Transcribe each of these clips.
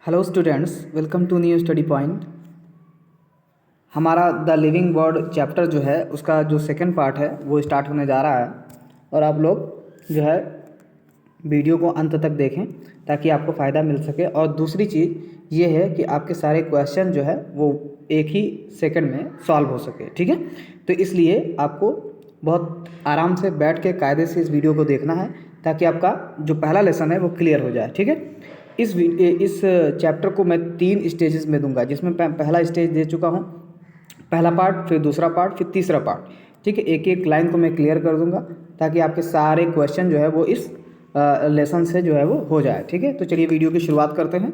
Hello students, welcome to new study point. हमारा the living word chapter जो है उसका जो सेकंड पार्ट है वो स्टार्ट होने जा रहा है और आप लोग जो है वीडियो को अंत तक देखें ताकि आपको फ़ायदा मिल सके। और दूसरी चीज़ ये है कि आपके सारे क्वेश्चन जो है वो एक ही सेकंड में सॉल्व हो सके, ठीक है। तो इसलिए आपको बहुत आराम से बैठ के कायदे से इस वीडियो को देखना है ताकि आपका जो पहला लेसन है वो क्लियर हो जाए, ठीक है। इस चैप्टर को मैं 3 स्टेजेस में दूंगा, जिसमें पहला स्टेज दे चुका हूँ, पहला पार्ट, फिर दूसरा पार्ट, फिर तीसरा पार्ट, ठीक है। एक एक लाइन को मैं क्लियर कर दूंगा ताकि आपके सारे क्वेश्चन जो है वो इस लेसन से जो है वो हो जाए, ठीक है। तो चलिए वीडियो की शुरुआत करते हैं,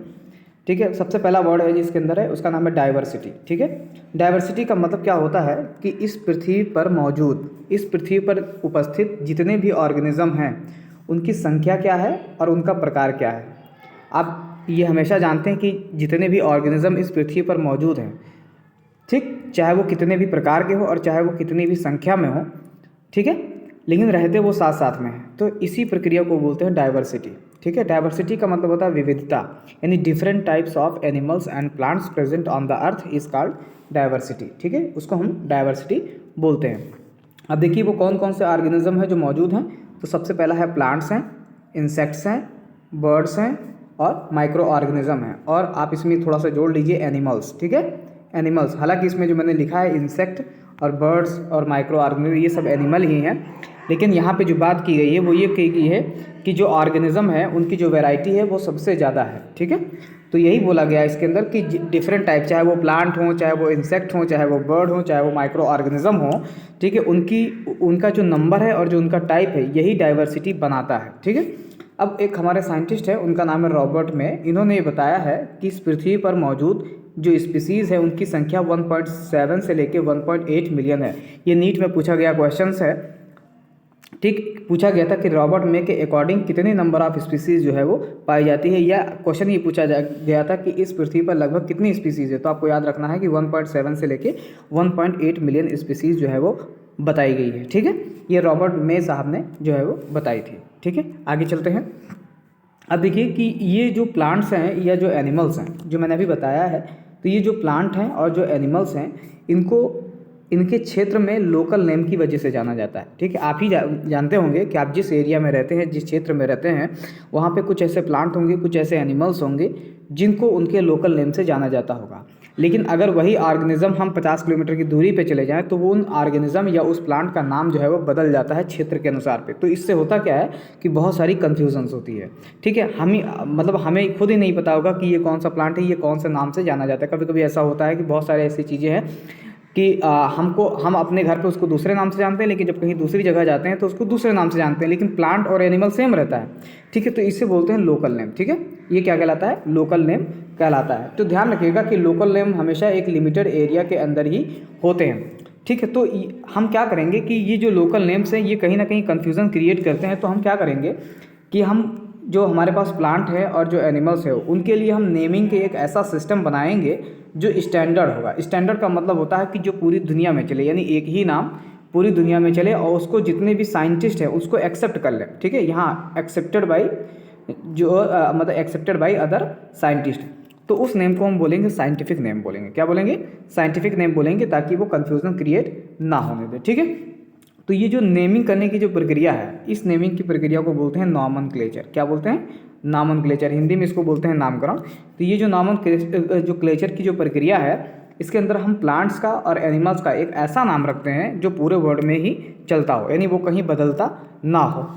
ठीक है। सबसे पहला वर्ड है जिसके अंदर है उसका नाम है डाइवर्सिटी, ठीक है। डाइवर्सिटी का मतलब क्या होता है कि इस पृथ्वी पर मौजूद, इस पृथ्वी पर उपस्थित जितने भी ऑर्गेनिज्म हैं उनकी संख्या क्या है और उनका प्रकार क्या है। आप ये हमेशा जानते हैं कि जितने भी ऑर्गेनिज्म इस पृथ्वी पर मौजूद हैं, ठीक, चाहे वो कितने भी प्रकार के हो और चाहे वो कितनी भी संख्या में हो, ठीक है, लेकिन रहते वो साथ साथ में हैं, तो इसी प्रक्रिया को बोलते हैं डाइवर्सिटी, ठीक है। डाइवर्सिटी का मतलब होता है विविधता, यानी different types of animals and plants present on the earth is called diversity, ठीक है। उसको हम डाइवर्सिटी बोलते हैं। अब देखिए वो कौन कौन से ऑर्गेनिज्म हैं जो मौजूद हैं। तो सबसे पहला है प्लांट्स हैं, इंसेक्ट्स हैं, बर्ड्स हैं और माइक्रो ऑर्गेनिज्म है। और आप इसमें थोड़ा सा जोड़ लीजिए एनिमल्स, ठीक है, एनिमल्स। हालांकि इसमें जो मैंने लिखा है इंसेक्ट और बर्ड्स और माइक्रो ऑर्गेनिज्म, ये सब एनिमल ही हैं, लेकिन यहाँ पे जो बात की गई है वो ये की गई है कि जो ऑर्गेनिज्म है उनकी जो वैरायटी है वो सबसे ज़्यादा है, ठीक है। तो यही बोला गया है इसके अंदर कि डिफरेंट टाइप, चाहे वो प्लांट हो, चाहे वो इंसेक्ट हो, चाहे वो बर्ड हो, चाहे वो माइक्रो ऑर्गेनिज्म हो, ठीक है, उनका जो नंबर है और जो उनका टाइप है यही डाइवर्सिटी बनाता है, ठीक है। अब एक हमारे साइंटिस्ट है, उनका नाम है रॉबर्ट में, इन्होंने ये बताया है कि इस पृथ्वी पर मौजूद जो स्पीसीज़ है उनकी संख्या 1.7 से लेके 1.8 मिलियन है। ये नीट में पूछा गया क्वेश्चन है, ठीक, पूछा गया था कि रॉबर्ट में के अकॉर्डिंग कितने नंबर ऑफ स्पीसीज़ जो है वो पाई जाती है, या क्वेश्चन ये पूछा गया था कि इस पृथ्वी पर लगभग कितनी स्पीसीज़ है। तो आपको याद रखना है कि 1.7 से लेके 1.8 मिलियन स्पीसीज़ जो है वो बताई गई है, ठीक है। ये रॉबर्ट मे साहब ने जो है वो बताई थी, ठीक है। आगे चलते हैं। अब देखिए कि ये जो प्लांट्स हैं या जो एनिमल्स हैं जो मैंने अभी बताया है, तो ये जो प्लांट हैं और जो एनिमल्स हैं इनको इनके क्षेत्र में लोकल नेम की वजह से जाना जाता है, ठीक है। आप ही जानते होंगे कि आप जिस एरिया में रहते हैं, जिस क्षेत्र में रहते हैं, वहाँ पे कुछ ऐसे प्लांट होंगे, कुछ ऐसे एनिमल्स होंगे जिनको उनके लोकल नेम से जाना जाता होगा। लेकिन अगर वही ऑर्गेनिज्म हम 50 किलोमीटर की दूरी पे चले जाएं तो वो उन ऑर्गेनिज्म या उस प्लांट का नाम जो है वो बदल जाता है क्षेत्र के अनुसार पे। तो इससे होता क्या है कि बहुत सारी कन्फ्यूजन्स होती है, ठीक है। हमें खुद ही नहीं पता होगा कि ये कौन सा प्लांट है, ये कौन से नाम से जाना जाता है। कभी कभी ऐसा होता है कि बहुत सारी ऐसी चीज़ें हैं कि हम अपने घर पे उसको दूसरे नाम से जानते हैं, लेकिन जब कहीं दूसरी जगह जाते हैं तो उसको दूसरे नाम से जानते हैं, लेकिन प्लांट और एनिमल सेम रहता है, ठीक है। तो इससे बोलते हैं लोकल नेम, ठीक है। ये क्या कहलाता है? लोकल नेम कहलाता है। तो ध्यान रखिएगा कि लोकल नेम हमेशा एक लिमिटेड एरिया के अंदर ही होते हैं, ठीक है। तो हम क्या करेंगे कि ये जो लोकल नेम्स हैं ये कहीं ना कहीं कन्फ्यूज़न क्रिएट करते हैं। तो हम क्या करेंगे कि हम जो हमारे पास प्लांट है और जो एनिमल्स है उनके लिए हम नेमिंग के एक ऐसा सिस्टम बनाएंगे जो स्टैंडर्ड होगा। स्टैंडर्ड का मतलब होता है कि जो पूरी दुनिया में चले, यानी एक ही नाम पूरी दुनिया में चले और उसको जितने भी साइंटिस्ट हैं उसको एक्सेप्ट कर लें, ठीक है। यहाँ एक्सेप्टेड बाई मतलब एक्सेप्टेड बाई अदर साइंटिस्ट, तो उस नेम को हम बोलेंगे साइंटिफिक नेम बोलेंगे। क्या बोलेंगे? साइंटिफिक नेम बोलेंगे, ताकि वो कन्फ्यूज़न क्रिएट ना होने दे, ठीक है। तो ये जो नेमिंग करने की जो प्रक्रिया है, इस नेमिंग की प्रक्रिया को बोलते हैं नॉमनक्लेचर। क्या बोलते हैं? नॉमनक्लेचर। हिंदी में इसको बोलते हैं नामकरण। तो ये जो नॉमनक्लेचर की जो प्रक्रिया है, इसके अंदर हम प्लांट्स का और एनिमल्स का एक ऐसा नाम रखते हैं जो पूरे वर्ल्ड में ही चलता हो, यानी वो कहीं बदलता ना हो।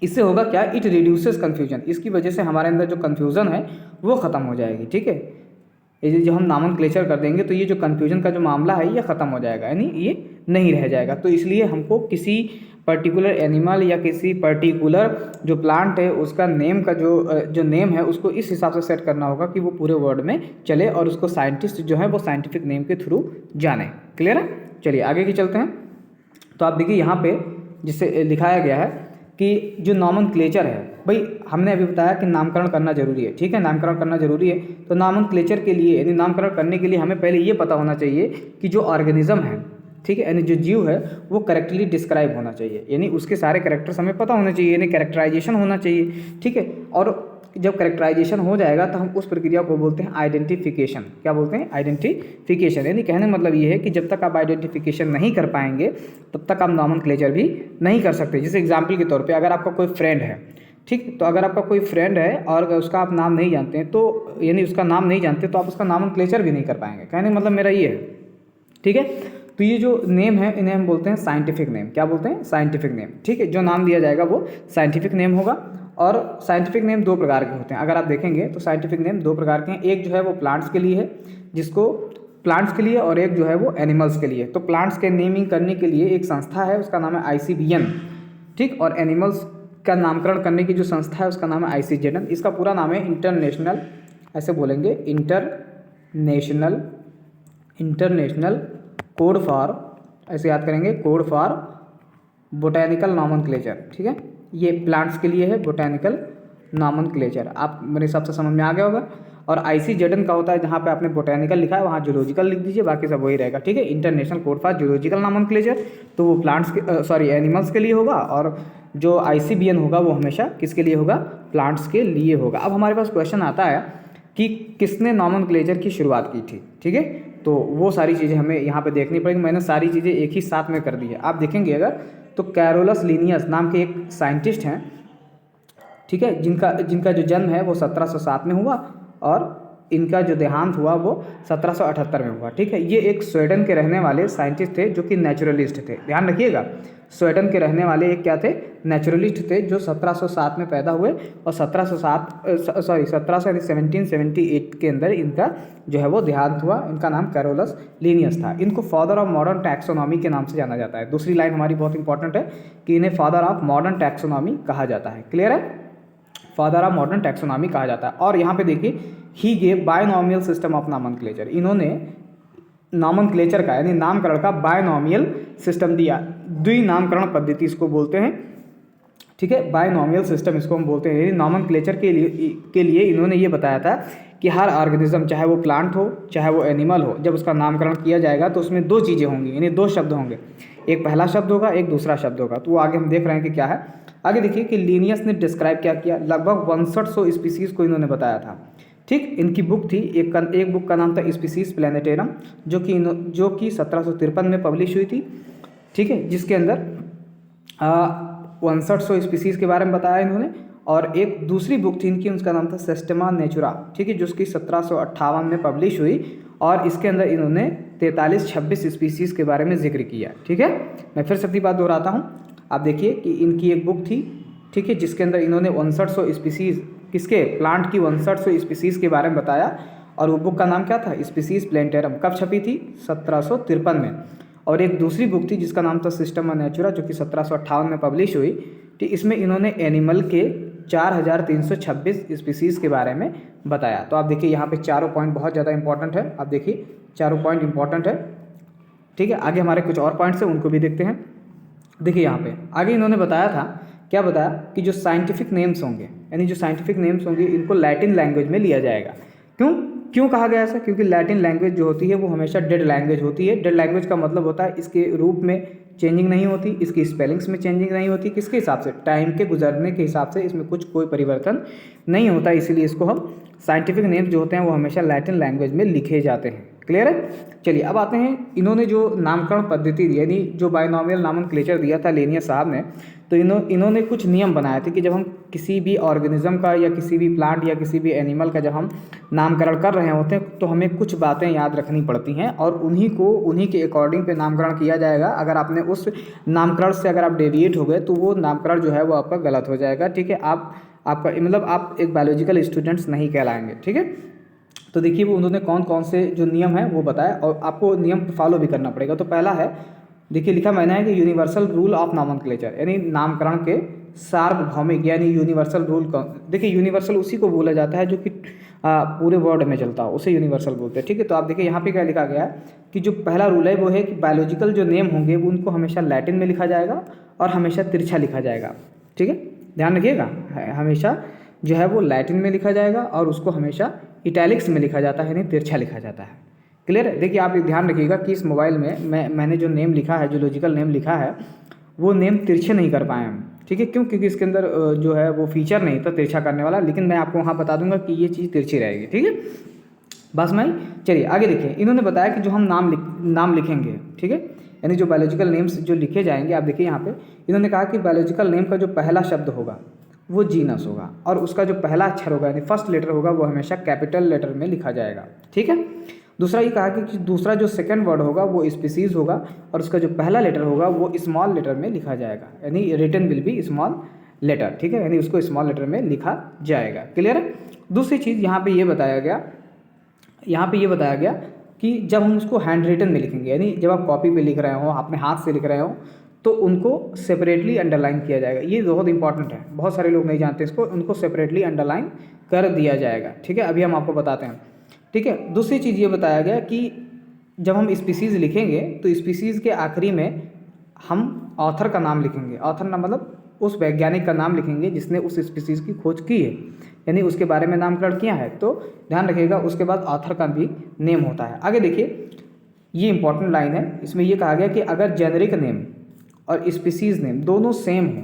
इससे होगा क्या? It reduces confusion. इसकी वजह से हमारे अंदर जो कन्फ्यूज़न है वो ख़त्म हो जाएगी, ठीक है। ये जो हम नॉमनक्लेचर कर देंगे तो ये जो कन्फ्यूजन का जो मामला है ये ख़त्म हो जाएगा, यानी ये नहीं रह जाएगा। तो इसलिए हमको किसी पर्टिकुलर एनिमल या किसी पर्टिकुलर जो प्लांट है उसका नेम का जो नेम है उसको इस हिसाब से सेट करना होगा कि वो पूरे वर्ल्ड में चले और उसको साइंटिस्ट जो है वो साइंटिफिक नेम के थ्रू जाने। क्लियर है? चलिए आगे की चलते हैं। तो आप देखिए यहाँ पे जिससे लिखाया गया है कि जो नॉमनक्लेचर है, भाई हमने अभी बताया कि नामकरण करना जरूरी है, ठीक है, नामकरण करना जरूरी है। तो नॉमनक्लेचर के लिए, यानी नामकरण करने के लिए हमें पहले ये पता होना चाहिए कि जो ऑर्गेनिज्म है, ठीक है, यानी जो जीव है वो करेक्टली डिस्क्राइब होना चाहिए, यानी उसके सारे कैरेक्टर्स हमें पता होने चाहिए, यानी कैरेक्टराइजेशन होना चाहिए, ठीक है। और जब करेक्टराइजेशन हो जाएगा तो हम उस प्रक्रिया को बोलते हैं आइडेंटिफिकेशन। क्या बोलते हैं? आइडेंटिफिकेशन। यानी कहने का मतलब ये है कि जब तक आप आइडेंटिफिकेशन नहीं कर पाएंगे तब तक आप नॉमेनक्लेचर भी नहीं कर सकते। जैसे एग्जाम्पल के तौर पे अगर आपका कोई फ्रेंड है, ठीक, तो अगर आपका कोई फ्रेंड है और अगर उसका आप नाम नहीं जानते हैं तो यानी उसका नाम नहीं जानते तो आप उसका नॉमेनक्लेचर भी नहीं कर पाएंगे। कहने का मतलब मेरा ये है, ठीक है। तो ये जो नेम है इन्हें हम बोलते हैं साइंटिफिक नेम। क्या बोलते हैं? साइंटिफिक नेम, ठीक है। जो नाम दिया जाएगा वो साइंटिफिक नेम होगा। और साइंटिफिक नेम दो प्रकार के होते हैं। अगर आप देखेंगे तो साइंटिफिक नेम दो प्रकार के हैं। एक जो है वो प्लांट्स के लिए है, जिसको प्लांट्स के लिए, और एक जो है वो एनिमल्स के लिए। तो प्लांट्स के नेमिंग करने के लिए एक संस्था है, उसका नाम है ICBN, ठीक। और एनिमल्स का नामकरण करने की जो संस्था है उसका नाम है ICZN। इसका पूरा नाम है इंटरनेशनल, ऐसे बोलेंगे, इंटरनेशनल कोड फॉर, ऐसे याद करेंगे, कोड फॉर बोटैनिकल नॉमेनक्लेचर, ठीक है। ये प्लांट्स के लिए है बोटैनिकल नॉमेनक्लेचर। आप मेरे हिसाब से समझ में आ गया होगा। और ICZN का होता है जहाँ पे आपने बोटैनिकल लिखा है वहाँ जूलॉजिकल लिख दीजिए, बाकी सब वही रहेगा, ठीक है। International code for zoological nomenclature, तो वो प्लांट्स के एनिमल्स के लिए होगा। और जो ICBN होगा वो हमेशा किसके लिए होगा? प्लांट्स के लिए होगा। अब हमारे पास क्वेश्चन आता है कि किसने नॉमेनक्लेचर की शुरुआत की थी, ठीक है। तो वो सारी चीज़ें हमें यहाँ पे देखनी पड़ेगी। मैंने सारी चीज़ें एक ही साथ में कर दी है। आप देखेंगे अगर तो कैरोलस लिनियस नाम के एक साइंटिस्ट हैं, ठीक है, जिनका जो जन्म है वो 1707 में हुआ और इनका जो देहांत हुआ वो 1778 में हुआ, ठीक है। ये एक स्वीडन के रहने वाले साइंटिस्ट थे जो कि नेचुरलिस्ट थे। ध्यान रखिएगा, स्वीडन के रहने वाले एक क्या थे? नेचुरलिस्ट थे, जो 1707 में पैदा हुए और 1778 के अंदर इनका जो है वो देहांत हुआ। इनका नाम कैरोलस लिनियस था। इनको फादर ऑफ मॉडर्न टैक्सोनॉमी के नाम से जाना जाता है। दूसरी लाइन हमारी बहुत इंपॉर्टेंट है कि इन्हें फादर ऑफ मॉडर्न टैक्सोनॉमी कहा जाता है। क्लियर है? फादर ऑफ मॉडर्न टैक्सोनॉमी कहा जाता है। और यहाँ पे देखिए, he gave binomial system of nomenclature. इन्होंने नॉमेनक्लेचर का यानी नामकरण का बायनॉमियल सिस्टम दिया। द्विनामकरण पद्धति इसको बोलते हैं, ठीक है। बायनॉमियल सिस्टम इसको हम बोलते हैं। यानी नॉमेनक्लेचर के लिए इन्होंने ये बताया था कि हर ऑर्गेनिज्म, चाहे वो प्लांट हो चाहे वो एनिमल हो, जब उसका नामकरण किया जाएगा तो उसमें दो चीज़ें होंगी, यानी दो शब्द होंगे। एक पहला शब्द होगा, एक दूसरा शब्द होगा। तो वो आगे हम देख रहे हैं कि क्या है। आगे देखिए कि लिनियस ने डिस्क्राइब क्या किया, लगभग 6100 स्पीसीज़ को इन्होंने बताया था, ठीक। इनकी बुक थी, एक बुक का नाम था स्पीसीज प्लेनेटेरम, जो कि 1753 में पब्लिश हुई थी, ठीक है, जिसके अंदर 6100 स्पीसीज़ के बारे में बताया इन्होंने। और एक दूसरी बुक थी इनकी, उसका नाम था सिस्टेमा नेचुरा, ठीक है, जो उसकी 1758 में पब्लिश हुई। और इसके अंदर इन्होंने 43-26 स्पीसीज़ के बारे में जिक्र किया, ठीक है। मैं फिर से अपनी बात दोहराता हूँ। आप देखिए कि इनकी एक बुक थी, ठीक है, जिसके अंदर इन्होंने 6100 स्पीसीज़, किसके? प्लांट की 6100 स्पीसीज़ के बारे में बताया। और वो बुक का नाम क्या था? स्पीसीज प्लेनेटेरम। कब छपी थी? 1753 में। और एक दूसरी बुक थी जिसका नाम था सिस्टेमा नेचुरा, जो कि 1758 में पब्लिश हुई, ठीक। इसमें इन्होंने एनिमल के 4326 स्पीसीज़ के बारे में बताया। तो आप देखिए यहाँ पे चारों पॉइंट बहुत ज़्यादा इंपॉर्टेंट है। आप देखिए चारों पॉइंट इंपॉर्टेंट है, ठीक है। आगे हमारे कुछ और पॉइंट्स हैं, उनको भी देखते हैं। देखिए यहाँ पे आगे इन्होंने बताया था, क्या बताया कि जो साइंटिफिक नेम्स होंगे, यानी जो साइंटिफिक नेम्स होंगे, इनको लैटिन लैंग्वेज में लिया जाएगा। क्यों कहा गया ऐसा? क्योंकि लैटिन लैंग्वेज जो होती है वो हमेशा डेड लैंग्वेज होती है। डेड लैंग्वेज का मतलब होता है इसके रूप में चेंजिंग नहीं होती, इसकी स्पेलिंग्स में चेंजिंग नहीं होती। किसके हिसाब से? टाइम के गुजरने के हिसाब से इसमें कोई परिवर्तन नहीं होता। इसीलिए इसको हम साइंटिफिक नेम्स जो होते हैं वो हमेशा लैटिन लैंग्वेज में लिखे जाते हैं। क्लियर है? चलिए अब आते हैं, इन्होंने जो नामकरण पद्धति दी, यानी जो बायनॉमियल नॉमेनक्लेचर दिया था लिनियस साहब ने, तो इन्होंने कुछ नियम बनाए थे कि जब हम किसी भी ऑर्गेनिज्म का या किसी भी प्लांट या किसी भी एनिमल का जब हम नामकरण कर रहे होते हैं तो हमें कुछ बातें याद रखनी पड़ती हैं और उन्हीं के अकॉर्डिंग पे नामकरण किया जाएगा। अगर आपने उस नामकरण से अगर आप डेविएट हो गए तो वो नामकरण जो है वो आपका गलत हो जाएगा, ठीक है। आपका मतलब आप एक बायोलॉजिकल स्टूडेंट्स नहीं कहलाएंगे, ठीक है। तो देखिए वो उन्होंने कौन कौन से जो नियम हैं वो बताया और आपको नियम फॉलो भी करना पड़ेगा। तो पहला है, देखिए लिखा मैंने है कि यूनिवर्सल रूल ऑफ नॉमेनक्लेचर, यानी नामकरण के सार्वभौमिक, यानी यूनिवर्सल रूल। देखिए यूनिवर्सल उसी को बोला जाता है जो कि पूरे वर्ल्ड में चलता हो, उसे यूनिवर्सल बोलते हैं, ठीक है। तो आप देखिए यहाँ पे क्या लिखा गया है कि जो पहला रूल है वो है कि बायोलॉजिकल जो नेम होंगे वो उनको हमेशा लैटिन में लिखा जाएगा और हमेशा तिरछा लिखा जाएगा, ठीक है। ध्यान रखिएगा, हमेशा जो है वो लैटिन में लिखा जाएगा और उसको हमेशा इटैलिक्स में लिखा जाता है, यानी तिरछा लिखा जाता है। क्लियर है? देखिए आप ध्यान रखिएगा कि इस मोबाइल में मैंने जो नेम लिखा है, जो लॉजिकल नेम लिखा है, वो नेम तिरछे नहीं कर पाए हम, ठीक है। क्यों? क्योंकि इसके अंदर जो है वो फीचर नहीं था तिरछा करने वाला, लेकिन मैं आपको वहाँ बता दूंगा कि ये चीज़ तिरछी रहेगी। ठीक है, बस मैं चलिए आगे देखिए। इन्होंने बताया कि जो हम नाम लिखेंगे, ठीक है, यानी जो बायोलॉजिकल नेम्स जो लिखे जाएंगे, आप देखिए यहाँ पे इन्होंने कहा कि बायोलॉजिकल नेम का जो पहला शब्द होगा वो जीनस होगा, और उसका जो पहला अक्षर होगा यानी फर्स्ट लेटर होगा वो हमेशा कैपिटल लेटर में लिखा जाएगा। ठीक है। दूसरा ये कहा कि दूसरा जो सेकंड वर्ड होगा वो स्पीसीज होगा, और उसका जो पहला लेटर होगा वो स्मॉल लेटर में लिखा जाएगा, यानी written will be small letter. ठीक है, यानी उसको स्मॉल लेटर में लिखा जाएगा। क्लियर है। दूसरी चीज़ यहाँ पे ये बताया गया कि जब हम उसको हैंड रिटन में लिखेंगे, यानी जब आप कॉपी पे लिख रहे हो, अपने हाथ से लिख रहे हो, तो उनको सेपरेटली अंडरलाइन किया जाएगा। ये बहुत इंपॉर्टेंट है, बहुत सारे लोग नहीं जानते इसको, उनको सेपरेटली अंडरलाइन कर दिया जाएगा। ठीक है, अभी हम आपको बताते हैं। ठीक है। दूसरी चीज़ ये बताया गया कि जब हम स्पीसीज़ लिखेंगे तो स्पीसीज़ के आखिरी में हम ऑथर का नाम लिखेंगे। ऑथर ना मतलब उस वैज्ञानिक का नाम लिखेंगे जिसने उस स्पीसीज़ की खोज की है, यानी उसके बारे में नामकरण किया है। तो ध्यान रखिएगा, उसके बाद ऑथर का भी नेम होता है। आगे देखिए, ये इंपॉर्टेंट लाइन है, इसमें ये कहा गया कि अगर जेनरिक नेम और स्पीसीज़ नेम दोनों सेम हो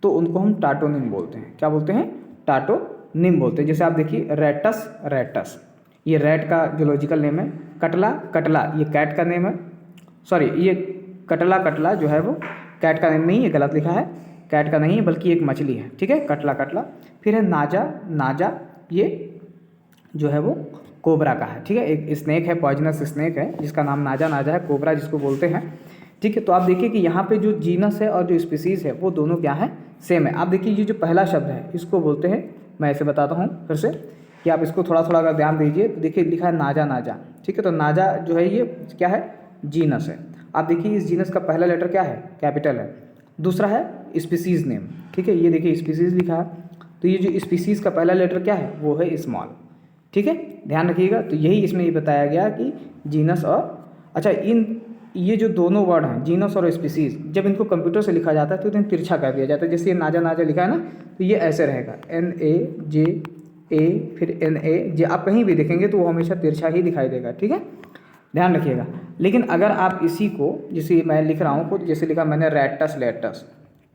तो उनको हम टाटोनिम बोलते हैं। क्या बोलते हैं? टाटोनिम बोलते हैं। जैसे आप देखिए, रेटस ये रैट का जूलॉजिकल नेम है। कटला ये कैट का नेम है। सॉरी, ये कटला जो है वो कैट का नेम नहीं, ये गलत लिखा है, कैट का नहीं है बल्कि एक मछली है। ठीक है, कटला। फिर है नाजा, ये जो है वो कोबरा का है। ठीक है, एक स्नेक है, पॉइजनस स्नेक है जिसका नाम नाजा है, कोबरा जिसको बोलते हैं। ठीक है, तो आप देखिए कि यहाँ पे जो जीनस है और जो स्पीसीज़ है वो दोनों क्या है? सेम है। आप देखिए ये जो पहला शब्द है इसको बोलते हैं, मैं ऐसे बताता हूँ फिर से कि आप इसको थोड़ा थोड़ा अगर ध्यान दीजिए तो देखिए लिखा है नाजा। ठीक है, तो नाजा जो है ये क्या है? जीनस है। आप देखिए इस जीनस का पहला लेटर क्या है? कैपिटल है। दूसरा है स्पीसीज़ नेम। ठीक है, ये देखिए स्पीसीज़ लिखा है, तो ये जो स्पीसीज़ का पहला लेटर क्या है? वो है स्मॉल। ठीक है, ध्यान रखिएगा। तो यही इसमें ये बताया गया कि जीनस और अच्छा, ये जो दोनों वर्ड हैं जीनस और स्पीसीज़, जब इनको कंप्यूटर से लिखा जाता है तो इन्हें तिरछा कर दिया जाता है। जैसे ये नाजा लिखा है ना, तो ये ऐसे रहेगा NAJA फिर NAJ। आप कहीं भी देखेंगे तो वो हमेशा तिरछा ही दिखाई देगा। ठीक है, ध्यान रखिएगा। लेकिन अगर आप इसी को, जैसे मैं लिख रहा हूँ खुद, जैसे लिखा मैंने रेटस।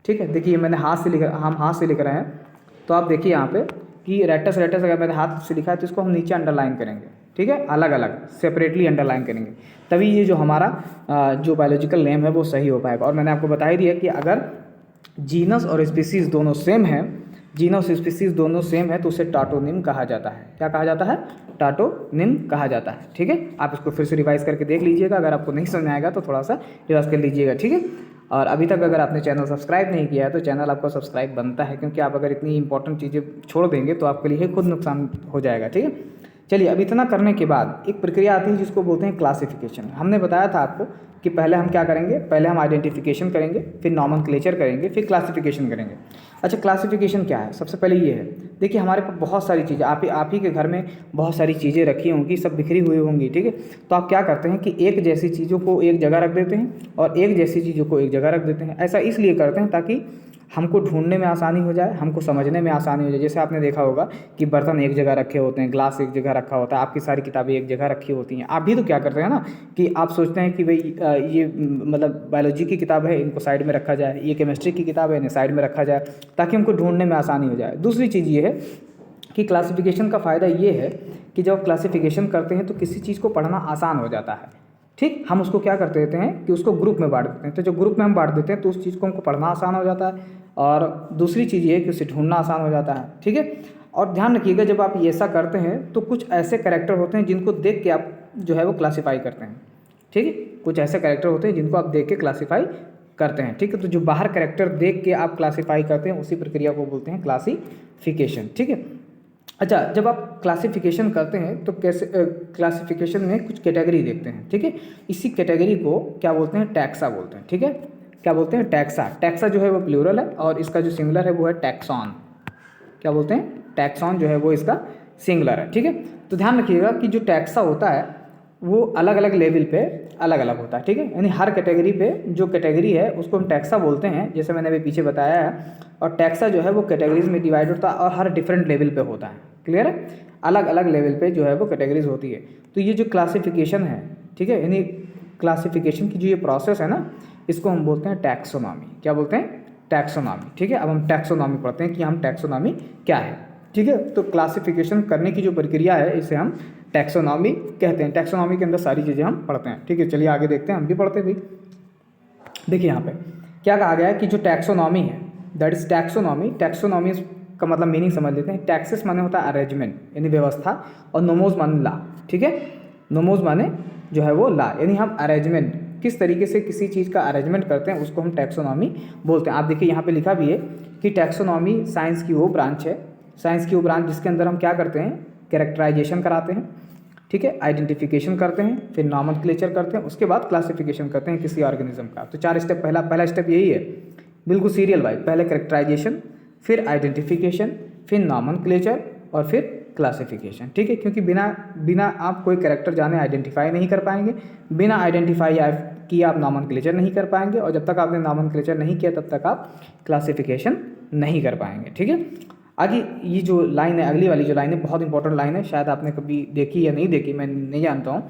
ठीक है, देखिए मैंने हम हाथ से लिख रहे हैं, तो आप देखिए यहाँ पे कि रेटस अगर मैंने हाथ से लिखा है तो इसको हम नीचे अंडरलाइन करेंगे। ठीक है, अलग अलग सेपरेटली अंडरलाइन करेंगे, तभी ये जो हमारा जो बायोलॉजिकल नेम है वो सही हो पाएगा। और मैंने आपको बता ही दिया कि अगर जीनस और स्पीसीज़ दोनों सेम है तो उसे टाटोनिम कहा जाता है। क्या कहा जाता है? टाटोनिम कहा जाता है। ठीक है, आप इसको फिर से रिवाइज करके देख लीजिएगा, अगर आपको नहीं समझ में आएगा तो थोड़ा सा रिवाइज कर लीजिएगा। ठीक है, और अभी तक अगर आपने चैनल सब्सक्राइब नहीं किया है तो चैनल आपको सब्सक्राइब बनता है, क्योंकि आप अगर इतनी इंपॉर्टेंट चीज़ें छोड़ देंगे तो आपके लिए खुद नुकसान हो जाएगा। ठीक है, चलिए अब इतना करने के बाद एक प्रक्रिया आती है जिसको बोलते हैं क्लासिफिकेशन। हमने बताया था आपको कि पहले हम क्या करेंगे, पहले हम आइडेंटिफिकेशन करेंगे, फिर नॉमेनक्लेचर करेंगे, फिर क्लासिफिकेशन करेंगे। अच्छा, क्लासिफिकेशन क्या है? सबसे पहले ये है, देखिए हमारे पास बहुत सारी चीज़ें, आप ही के घर में बहुत सारी चीज़ें रखी होंगी, सब बिखरी हुई होंगी। ठीक है, तो आप क्या करते हैं कि एक जैसी चीज़ों को एक जगह रख देते हैं और एक जैसी चीज़ों को एक जगह रख देते हैं। ऐसा इसलिए करते हैं ताकि हमको ढूंढने में आसानी हो जाए, हमको समझने में आसानी हो जाए। जैसे आपने देखा होगा कि बर्तन एक जगह रखे होते हैं, ग्लास एक जगह रखा होता है, आपकी सारी किताबें एक जगह रखी होती हैं। आप भी तो क्या करते हैं ना कि आप सोचते हैं कि भाई ये मतलब बायोलॉजी की किताब है, इनको साइड में रखा जाए, ये केमिस्ट्री की किताब है, इन्हें साइड में रखा जाए, ताकि हमको ढूंढने में आसानी हो जाए। दूसरी चीज़ ये है कि क्लासिफिकेशन का फ़ायदा ये है कि जब क्लासिफिकेशन करते हैं तो किसी चीज़ को पढ़ना आसान हो जाता है। ठीक, हम उसको क्या करते देते हैं कि उसको ग्रुप में बांट देते हैं, तो जो ग्रुप में हम बांट देते हैं तो उस चीज़ को हमको पढ़ना आसान हो जाता है, और दूसरी चीज़ ये है कि उसे ढूंढना आसान हो जाता है। ठीक है, और ध्यान रखिएगा जब आप ऐसा करते हैं तो कुछ ऐसे कैरेक्टर होते हैं जिनको देख के आप जो है वो क्लासीफाई करते हैं। ठीक है, कुछ ऐसे कैरेक्टर होते हैं जिनको आप देख के क्लासीफाई करते हैं। ठीक है, तो जो बाहर कैरेक्टर देख के आप क्लासीफाई करते हैं उसी प्रक्रिया को बोलते हैं क्लासिफिकेशन। ठीक है, अच्छा, जब आप क्लासिफिकेशन करते हैं तो कैसे क्लासिफिकेशन में कुछ कैटेगरी देखते हैं। ठीक है, इसी कैटेगरी को क्या बोलते हैं? टैक्सा बोलते हैं। ठीक है, क्या बोलते हैं? टैक्सा जो है वो प्लूरल है, और इसका जो सिंगुलर है वो है टैक्सॉन। क्या बोलते हैं? टैक्सॉन जो है वो इसका सिंगुलर है। ठीक है, तो ध्यान रखिएगा कि जो टैक्सा होता है वो अलग अलग लेवल पे अलग अलग होता है। ठीक है, यानी हर कैटेगरी पे जो कैटेगरी है उसको हम टैक्सा बोलते हैं, जैसे मैंने अभी पीछे बताया है। और टैक्सा जो है वो कैटेगरीज में डिवाइड होता है और हर डिफरेंट लेवल पे होता है। क्लियर है, अलग अलग लेवल पे जो है वो कैटेगरीज होती है। तो ये जो क्लासिफिकेशन है, ठीक है, यानी क्लासिफिकेशन की जो ये प्रोसेस है ना, इसको हम बोलते हैं टैक्सोनॉमी। क्या बोलते हैं? टैक्सोनॉमी, ठीक है। अब हम टैक्सोनॉमी पढ़ते हैं कि हम टैक्सोनॉमी क्या है, ठीक है। तो क्लासिफिकेशन करने की जो प्रक्रिया है इसे हम टैक्सोनॉमी कहते हैं। टैक्सोनॉमी के अंदर सारी चीज़ें हम पढ़ते हैं, ठीक है। चलिए आगे देखते हैं, हम भी पढ़ते हैं भाई। देखिए यहाँ पे क्या कहा गया है कि जो टैक्सोनॉमी है दैट इज टैक्सोनॉमी। टैक्सोनॉमी का मतलब मीनिंग समझ लेते हैं। टैक्सेस माने होता है अरेंजमेंट यानी व्यवस्था, और नोमोज माने ला, ठीक है। नोमोज माने जो है वो ला, यानी हम अरेंजमेंट किस तरीके से किसी चीज़ का अरेंजमेंट करते हैं उसको हम टैक्सोनॉमी बोलते हैं। आप देखिए यहाँ पे लिखा भी है कि टैक्सोनॉमी साइंस की वो ब्रांच है, साइंस की वो ब्रांच जिसके अंदर हम क्या करते हैं, कैरेक्टराइजेशन कराते हैं, ठीक है, आइडेंटिफिकेशन करते हैं, फिर नॉमेनक्लेचर करते हैं, उसके बाद क्लासिफिकेशन करते हैं किसी ऑर्गेनिज्म का। तो 4 स्टेप, पहला स्टेप यही है, बिल्कुल सीरियल वाइज। पहले कैरेक्टराइजेशन, फिर आइडेंटिफिकेशन, फिर नॉमेनक्लेचर और फिर क्लासिफिकेशन, ठीक है। क्योंकि बिना आप कोई कैरेक्टर जाने आइडेंटिफाई नहीं कर पाएंगे, बिना आइडेंटिफाई किया आप नॉमेनक्लेचर नहीं कर पाएंगे, और जब तक आपने नॉमेनक्लेचर नहीं किया तब तक आप क्लासिफिकेशन नहीं कर पाएंगे, ठीक है। आगे ये जो लाइन है, अगली वाली जो लाइन है, बहुत इंपॉर्टेंट लाइन है, शायद आपने कभी देखी या नहीं देखी, मैं नहीं जानता हूँ,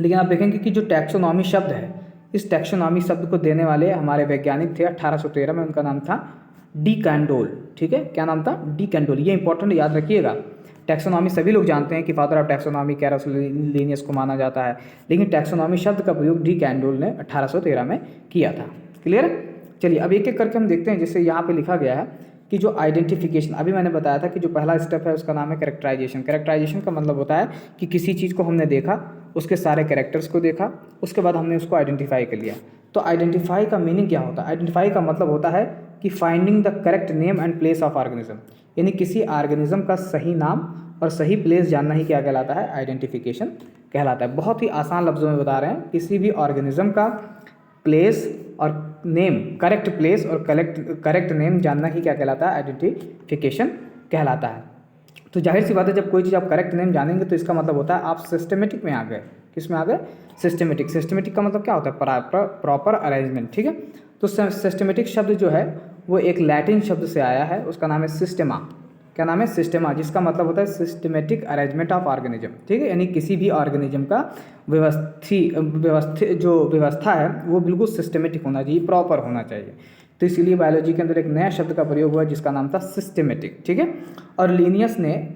लेकिन आप देखेंगे कि जो टैक्सोनॉमी शब्द है, इस टैक्सोनॉमी शब्द को देने वाले हमारे वैज्ञानिक थे 1813 में, उनका नाम था डी कैंडोल, ठीक है। क्या नाम था, डी कैंडोल। ये इंपॉर्टेंट याद रखिएगा। टैक्सोनॉमी सभी लोग जानते हैं कि father of taxonomy Cyrus Linnaeus को माना जाता है, लेकिन टैक्सोनॉमी शब्द का प्रयोग डी कैंडोल ने 1813 में किया था। क्लियर। चलिए अब एक एक करके हम देखते हैं। जैसे यहाँ पे लिखा गया है कि जो आइडेंटिफिकेशन, अभी मैंने बताया था कि जो पहला स्टेप है उसका नाम है कैरेक्टराइजेशन। कैरेक्टराइजेशन का मतलब होता है कि किसी चीज़ को हमने देखा, उसके सारे कैरेक्टर्स को देखा, उसके बाद हमने उसको आइडेंटिफाई कर लिया। तो आइडेंटिफाई का मीनिंग क्या होता है, आइडेंटिफाई का मतलब होता है कि finding the correct name and place of organism, यानी किसी ऑर्गेनिज्म का सही नाम और सही प्लेस जानना ही क्या कहलाता है, आइडेंटिफिकेशन कहलाता है। बहुत ही आसान लफ्ज़ों में बता रहे हैं, किसी भी ऑर्गेनिज्म का प्लेस और नेम, करेक्ट प्लेस और करेक्ट नेम जानना ही क्या कहलाता है, आइडेंटिफिकेशन कहलाता है। तो जाहिर सी बात है, जब कोई चीज़ आप करेक्ट नेम जानेंगे तो इसका मतलब होता है आप सिस्टमेटिक में आ गए। किस में आ गए, सिस्टमेटिक। सिस्टमेटिक का मतलब क्या होता है, प्रॉपर अरेंजमेंट, ठीक है। तो सिस्टमेटिक शब्द जो है वो एक लैटिन शब्द से आया है, उसका नाम है सिस्टेमा। क्या नाम है, सिस्टेमा, जिसका मतलब होता है सिस्टमेटिक अरेंजमेंट ऑफ ऑर्गेनिज्म, ठीक है। यानी किसी भी ऑर्गेनिज्म का व्यवस्थित जो व्यवस्था है वो बिल्कुल सिस्टमेटिक होना चाहिए, प्रॉपर होना चाहिए। तो इसीलिए बायोलॉजी के अंदर एक नया शब्द का प्रयोग हुआ जिसका नाम था सिस्टमेटिक, ठीक है। और लीनियस ने,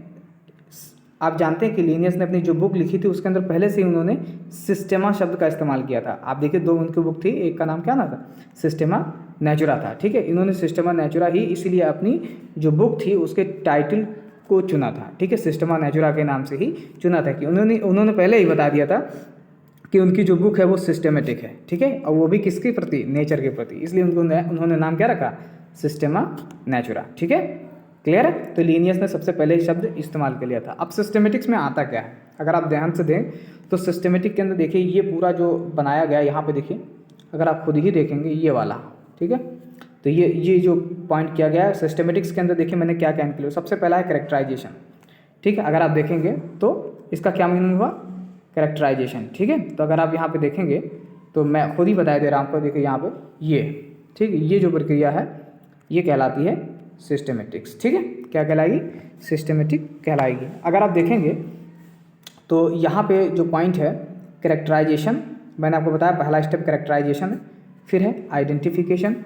आप जानते हैं कि लीनियस ने अपनी जो बुक लिखी थी उसके अंदर पहले से ही उन्होंने सिस्टेमा शब्द का इस्तेमाल किया था। आप देखिए 2 उनकी बुक थी, एक का नाम क्या ना था, सिस्टेमा नेचुरा था, ठीक है। इन्होंने सिस्टेमा नेचुरा ही इसीलिए अपनी जो बुक थी उसके टाइटल को चुना था, ठीक है। सिस्टेमा नेचुरा के नाम से ही चुना था कि उन्होंने पहले ही बता दिया था कि उनकी जो बुक है वो सिस्टमेटिक है, ठीक है, और वो भी किसके प्रति, नेचर के प्रति, इसलिए उन्होंने नाम क्या रखा, सिस्टेमा नेचुरा, ठीक है। क्लियर है। तो लीनियस ने सबसे पहले शब्द इस्तेमाल कर लिया था। अब सिस्टमेटिक्स में आता क्या है, अगर आप ध्यान से दें तो सिस्टमेटिक के अंदर देखिए ये पूरा जो बनाया गया यहाँ पे देखिए, अगर आप खुद ही देखेंगे ये वाला, ठीक है। तो ये जो पॉइंट किया गया है सिस्टमेटिक्स के अंदर, देखिए मैंने क्या क्या इंक्लूड, सबसे पहला है कैरेक्टराइजेशन, ठीक है। अगर आप देखेंगे तो इसका क्या मीनिंग हुआ, कैरेक्टराइजेशन, ठीक है। तो अगर आप यहाँ पे देखेंगे तो मैं खुद ही बता दे रहा हूँ आपको, देखिए यहाँ पे ये, ठीक है, ये जो प्रक्रिया है ये कहलाती है सिस्टमेटिक्स, ठीक है। क्या कहलाएगी, सिस्टमेटिक कहलाएगी। अगर आप देखेंगे तो यहाँ पे जो पॉइंट है कैरेक्टराइजेशन, मैंने आपको बताया पहला स्टेप कैरेक्टराइजेशन है, फिर है आइडेंटिफिकेशन,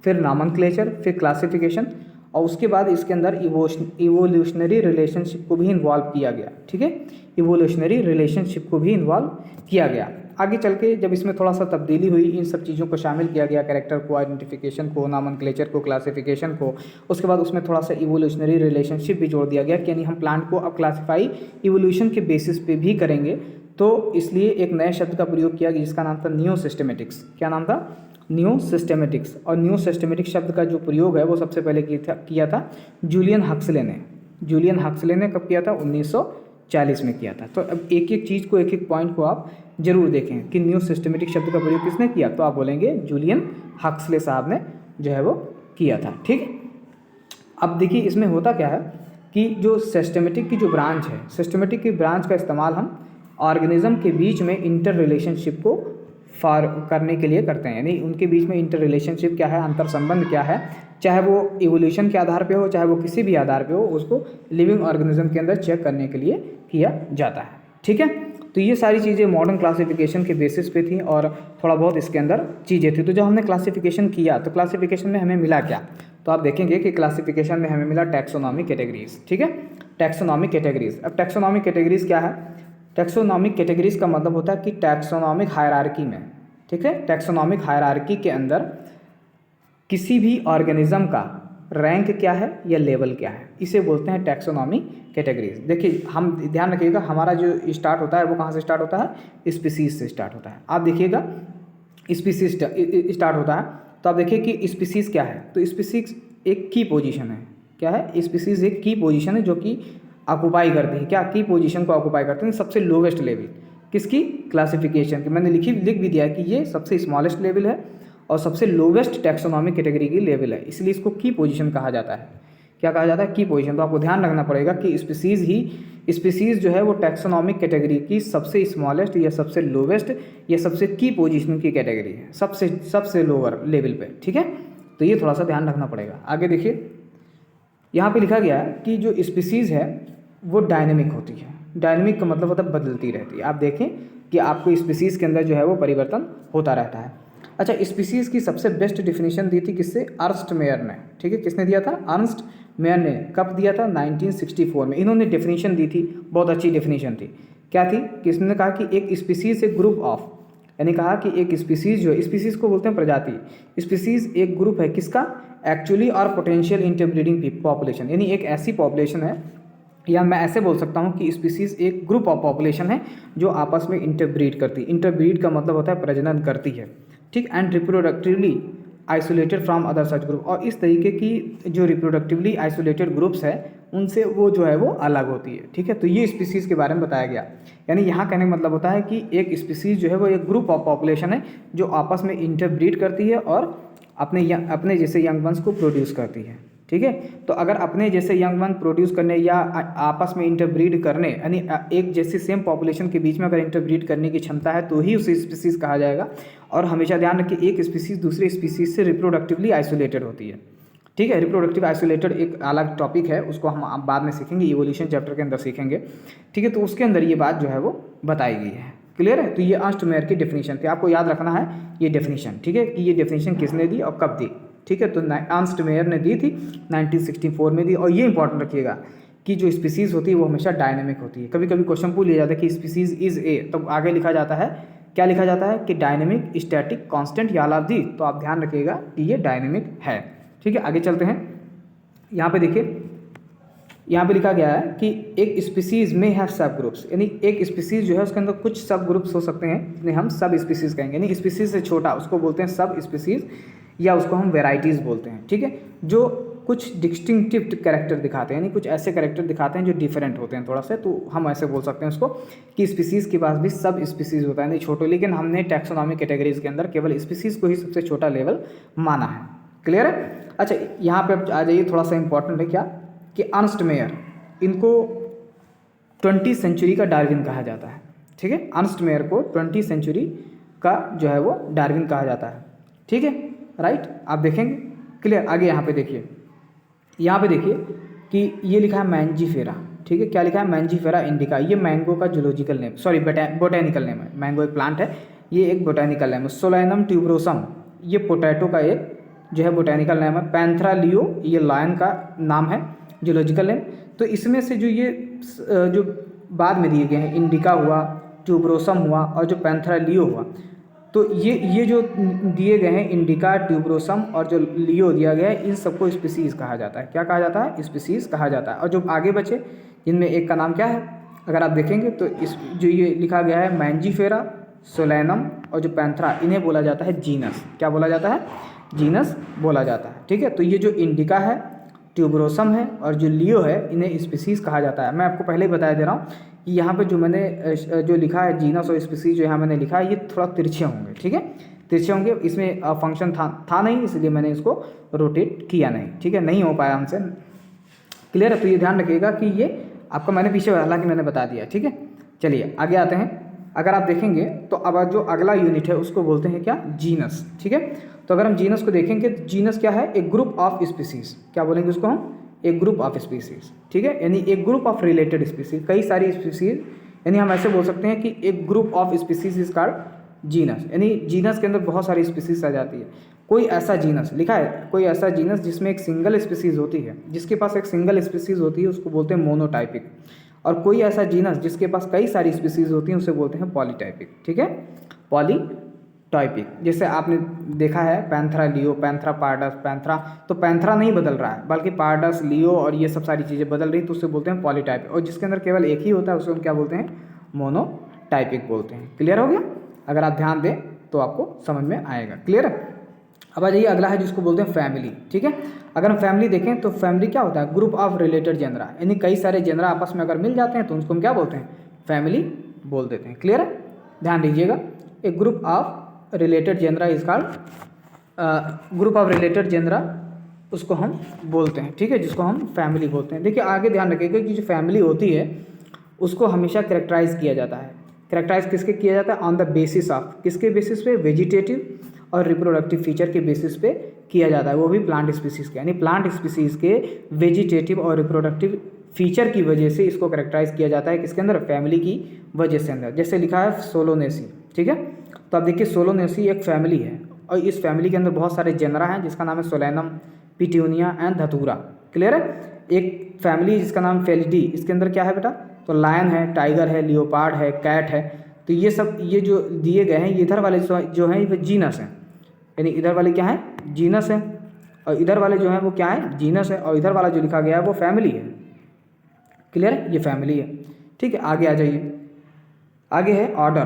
फिर नॉमेनक्लेचर, फिर क्लासिफिकेशन, और उसके बाद इसके अंदर इवोल्यूशनरी रिलेशनशिप को भी इन्वॉल्व किया गया, ठीक है। इवोल्यूशनरी रिलेशनशिप को भी इन्वॉल्व किया गया। आगे चल के जब इसमें थोड़ा सा तब्दीली हुई, इन सब चीज़ों को शामिल किया गया, कैरेक्टर को, आइडेंटिफिकेशन को, नॉमेनक्लेचर को, क्लासिफिकेशन को, उसके बाद उसमें थोड़ा सा इवोल्यूशनरी रिलेशनशिप भी जोड़ दिया गया कि यानी हम प्लांट को अब क्लासीफाई इवोल्यूशन के बेसिस पे भी करेंगे। तो इसलिए एक नए शब्द का प्रयोग किया गया जिसका नाम था न्यू सिस्टमेटिक्स। क्या नाम था, न्यू सिस्टमेटिक्स। और न्यू सिस्टमेटिक शब्द का जो प्रयोग है वो सबसे पहले किया था जूलियन हक्सले ने। जूलियन हक्सले ने कब किया था, 1940 में किया था। तो अब एक एक चीज़ को, एक एक पॉइंट को आप जरूर देखें कि न्यू सिस्टमेटिक शब्द का प्रयोग किसने किया, तो आप बोलेंगे जूलियन हक्सले साहब ने जो है वो किया था, ठीक। अब देखिए इसमें होता क्या है कि जो सिस्टमेटिक की जो ब्रांच है, सिस्टमेटिक की ब्रांच का इस्तेमाल हम ऑर्गेनिज्म के बीच में इंटर रिलेशनशिप को करने के लिए करते हैं। यानी उनके बीच में इंटर रिलेशनशिप क्या है, अंतर संबंध क्या है, चाहे वो इवोल्यूशन के आधार पे हो, चाहे वो किसी भी आधार पे हो, उसको लिविंग ऑर्गेनिज्म के अंदर चेक करने के लिए किया जाता है, ठीक है। तो तो ये सारी चीज़ें मॉडर्न क्लासिफिकेशन के बेसिस पे थी और थोड़ा बहुत इसके अंदर चीज़ें थी। तो जब हमने क्लासिफिकेशन किया तो क्लासिफिकेशन में हमें मिला क्या, तो आप देखेंगे कि क्लासिफिकेशन में हमें मिला टैक्सोनॉमी कैटेगरीज। ठीक है, टैक्सोनॉमिक कैटेगरीज। अब टैक्सोनॉमिक कैटेगरीज क्या है? टैक्सोनॉमिक कैटेगरीज का मतलब होता है कि टैक्सोनॉमिक हायरार्की में, ठीक है, टैक्सोनॉमिक हायरार्की के अंदर किसी भी ऑर्गेनिज्म का रैंक क्या है या लेवल क्या है, इसे बोलते हैं टैक्सोनॉमी कैटेगरीज। देखिए, हम ध्यान रखिएगा, हमारा जो स्टार्ट होता है वो कहाँ से स्टार्ट होता है? स्पीसीज से स्टार्ट होता है। आप देखिएगा स्पीसीज स्टार्ट होता है, तो आप देखिए कि स्पीसीज क्या है, तो स्पीसीज एक की पोजीशन है। क्या है? स्पीसीज एक की पोजीशन है जो कि ऑक्युपाई करती है, क्या की पोजीशन को ऑक्युपाई करते हैं, सबसे लोवेस्ट लेवल किसकी? क्लासिफिकेशन की। मैंने लिख भी दिया है कि ये सबसे स्मॉलेस्ट लेवल है और सबसे लोवेस्ट टैक्सोनॉमिक कैटेगरी की लेवल है, इसलिए इसको की पोजीशन कहा जाता है। क्या कहा जाता है? की पोजीशन। तो आपको ध्यान रखना पड़ेगा कि स्पीसीज जो है वो टैक्सोनॉमिक कैटेगरी की सबसे स्मॉलेस्ट या सबसे लोवेस्ट या सबसे की पोजीशन की कैटेगरी है, सबसे लोअर लेवल पे। ठीक है, तो ये थोड़ा सा ध्यान रखना पड़ेगा। आगे देखिए, यहाँ पे लिखा गया है कि जो स्पीसीज है वो डायनेमिक होती है। डायनेमिक का मतलब होता है बदलती रहती है। आप देखें कि आपको स्पीसीज के अंदर जो है वो परिवर्तन होता रहता है। अच्छा, स्पीसीज की सबसे बेस्ट डिफिनीशन दी थी किससे? अर्नस्ट मेयर ने। ठीक है, किसने दिया था? अर्नस्ट मेयर ने। कब दिया था? 1964 में। इन्होंने डिफिनीशन दी थी, बहुत अच्छी डिफिनीशन थी। क्या थी? किसने कहा कि एक स्पीसीज एक ग्रुप ऑफ, यानी कहा कि एक स्पीसीज जो है, स्पीसीज को बोलते हैं प्रजाति, स्पीसीज एक ग्रुप है किसका? एक्चुअली और पोटेंशियल इंटरब्रीडिंग पॉपुलेशन, यानी एक ऐसी पॉपुलेशन है, या मैं ऐसे बोल सकता हूँ कि स्पीसीज एक ग्रुप ऑफ पॉपुलेशन है जो आपस में इंटरब्रीड करती है। इंटरब्रीड का मतलब होता है प्रजनन करती है। ठीक, and reproductively isolated from other such group, और इस तरीके की जो रिप्रोडक्टिवली आइसोलेटेड ग्रुप्स है उनसे वो जो है वो अलग होती है। ठीक है, तो ये स्पीसीज के बारे में बताया गया। यानी यहाँ कहने का मतलब होता है कि एक स्पीसीज जो है वो एक ग्रुप ऑफ पॉपुलेशन है जो आपस में इंटरब्रीड करती है और अपने जैसे यंग वंस को प्रोड्यूस करती है। ठीक है, तो अगर अपने जैसे यंग वन प्रोड्यूस करने या आपस में इंटरब्रीड करने, यानी एक जैसी सेम पॉपुलेशन के बीच में अगर इंटरब्रीड करने की क्षमता है तो ही उसे स्पीसीज कहा जाएगा। और हमेशा ध्यान रखिए, एक स्पीसीज दूसरे स्पीसीज से रिप्रोडक्टिवली आइसोलेटेड होती है। ठीक है, रिप्रोडक्टिव आइसोलेटेड एक अलग टॉपिक है, उसको हम बाद में सीखेंगे, इवोल्यूशन चैप्टर के अंदर सीखेंगे। ठीक है, तो उसके अंदर ये बात जो है वो बताई गई है। क्लियर है? तो ये अर्नस्ट मेयर की डेफिनेशन थी, आपको याद रखना है ये डेफिनेशन। ठीक है, कि ये डेफिनेशन किसने दी और कब दी। ठीक है, तो अर्नस्ट मेयर ने दी थी 1964 में दी। और ये इंपॉर्टेंट रखिएगा कि जो स्पीसीज होती है वो हमेशा डायनेमिक होती है। कभी कभी क्वेश्चन पूछ लिया जाता है कि स्पीसीज इज ए, तो आगे लिखा जाता है, क्या लिखा जाता है कि डायनेमिक, स्टैटिक, कांस्टेंट या ऑल दी। तो आप ध्यान रखिएगा कि ये डायनेमिक है। ठीक है, आगे चलते हैं। यहाँ पे देखिए, यहाँ पे लिखा गया है कि एक स्पीसीज में हैव सब ग्रुप्स, यानी एक स्पीसीज जो है उसके अंदर कुछ सब ग्रुप्स हो सकते हैं जिन्हें हम सब स्पीसीज कहेंगे। यानी स्पीसीज से छोटा उसको बोलते हैं सब स्पीसीज, या उसको हम वेराइटीज़ बोलते हैं। ठीक है, जो कुछ डिस्टिंक्टिव कैरेक्टर दिखाते हैं, यानी कुछ ऐसे कैरेक्टर दिखाते हैं जो डिफरेंट होते हैं थोड़ा सा, तो हम ऐसे बोल सकते हैं उसको कि स्पीसीज़ के पास भी सब स्पीसीज़ होता है, नहीं छोटे। लेकिन हमने टैक्सोनॉमिक कैटेगरीज के अंदर केवल स्पीसीज़ को ही सबसे छोटा लेवल माना है। क्लियर है? अच्छा, यहाँ पे आ जाइए, थोड़ा सा इंपॉर्टेंट है क्या कि अर्नस्ट मेयर, इनको 20वीं सेंचुरी का डार्विन कहा जाता है। ठीक है, अर्नस्ट मेयर को 20वीं सेंचुरी का जो है वो डार्विन कहा जाता है। ठीक है, राइट, आप देखेंगे। क्लियर? आगे यहाँ पे देखिए, यहाँ पे देखिए कि ये लिखा है मैंजीफेरा। ठीक है, क्या लिखा है? Mangifera indica. ये मैंगो का zoological name, sorry botanical name है। मैंगो एक प्लांट है, ये एक बोटेनिकल नेम है। सोलैनम ट्यूबरोसम, ये पोटैटो का एक जो है बोटेनिकल नेम है। पैंथरा लियो, ये लायन का नाम है, जूलॉजिकल नेम। तो इसमें से जो बाद में दिए गए हैं, इंडिका हुआ, ट्यूबरोसम हुआ और जो पैंथरा लियो हुआ, तो ये जो दिए गए हैं इंडिका, ट्यूबरोसम और जो लियो दिया गया है, इन सबको स्पीसीज़ कहा जाता है। क्या कहा जाता है? स्पीसीज़ कहा जाता है। और जो आगे बचे जिनमें एक का नाम क्या है, अगर आप देखेंगे तो इस जो ये लिखा गया है मैंजीफेरा, सोलैनम और जो पैंथरा, इन्हें बोला जाता है जीनस। क्या बोला जाता है? जीनस बोला जाता है। ठीक है, तो ये जो इंडिका है, ट्यूबरोसम है और जो लियो है, इन्हें स्पीसीज़ कहा जाता है। मैं आपको पहले ही बता दे रहा हूँ कि यहाँ पे जो मैंने जो लिखा है जीनस और स्पीसीज, जो यहाँ मैंने लिखा है, ये थोड़ा तिरछे होंगे। ठीक है, तिरछे होंगे, इसमें फंक्शन था नहीं, इसलिए मैंने इसको रोटेट किया नहीं। ठीक है, नहीं हो पाया हमसे। क्लियर है? तो ये ध्यान रखिएगा कि ये आपका मैंने पीछे हालांकि मैंने बता दिया। ठीक है, चलिए आगे आते हैं। अगर आप देखेंगे तो अब जो अगला यूनिट है उसको बोलते हैं क्या? जीनस। ठीक है, तो अगर हम जीनस को देखेंगे तो जीनस क्या है? एक ग्रुप ऑफ स्पीसीज। क्या बोलेंगे उसको हम? एक ग्रुप ऑफ स्पीसीज। ठीक है, यानी एक ग्रुप ऑफ रिलेटेड स्पीसीज, कई सारी स्पीसीज यानी हम ऐसे बोल सकते हैं कि एक group of species is called genus, यानी जीनस के अंदर बहुत सारी स्पीसीज आ जाती है। कोई ऐसा जीनस लिखा है, कोई ऐसा जीनस जिसमें एक सिंगल स्पीसीज होती है, जिसके पास एक सिंगल स्पीसीज होती है उसको बोलते हैं मोनोटाइपिक। और कोई ऐसा जीनस जिसके पास कई सारी स्पीसीज होती हैं उसे बोलते हैं पॉलीटाइपिक। ठीक है, पॉलीटाइपिक। जैसे आपने देखा है पैंथरा लियो, पैंथरा पारडस, पैंथरा, तो पैंथरा नहीं बदल रहा है बल्कि पारडस, लियो और ये सब सारी चीज़ें बदल रही, तो उसे बोलते हैं पॉलीटाइपिक। और जिसके अंदर केवल एक ही होता है उसे हम क्या बोलते हैं, मोनोटाइपिक बोलते हैं। क्लियर हो गया? अगर आप ध्यान दें तो आपको समझ में आएगा। क्लियर है? अब आ जाइए, अगला है जिसको बोलते हैं फैमिली। ठीक है, अगर हम फैमिली देखें तो फैमिली क्या होता है, ग्रुप ऑफ रिलेटेड जेनरा, यानी कई सारे जेनरा आपस में अगर मिल जाते हैं तो उसको हम क्या बोलते हैं, फैमिली बोल देते हैं। क्लियर है? ध्यान दीजिएगा, एक group of related genera is called group of related genera, उसको हम बोलते हैं। ठीक है, जिसको हम फैमिली बोलते हैं। देखिए आगे ध्यान रखिएगा कि जो फैमिली होती है उसको हमेशा कैरेक्टराइज किया जाता है। कैरेक्टराइज किसके किया जाता है, ऑन द बेसिस ऑफ, किसके बेसिस पे, वेजिटेटिव और रिप्रोडक्टिव फीचर के बेसिस पे किया जाता है, वो भी प्लांट स्पीसीज़ के, यानी प्लांट स्पीसीज़ के वेजिटेटिव और रिप्रोडक्टिव फीचर की वजह से इसको कैरेक्टराइज किया जाता है। किसके अंदर, फैमिली की वजह से अंदर। जैसे लिखा है सोलोनेसी। ठीक है, तो आप देखिए सोलोनेसी एक फैमिली है और इस फैमिली के अंदर बहुत सारे जेनरा हैं जिसका नाम है सोलेनम, पिट्यूनिया एंड धतूरा। क्लियर है? एक फैमिली जिसका नाम फेलिडी, इसके अंदर क्या है बेटा, तो लायन है, टाइगर है, लियोपार्ड है, कैट है। तो ये सब, ये जो दिए गए हैं, ये इधर वाले जो हैं ये जीनस हैं, यानी इधर वाले क्या है, जीनस है, और इधर वाले जो हैं वो क्या है, जीनस है, और इधर वाला जो लिखा गया है वो फैमिली है। क्लियर है? ये फैमिली है। ठीक है, आगे आ जाइए, आगे है ऑर्डर।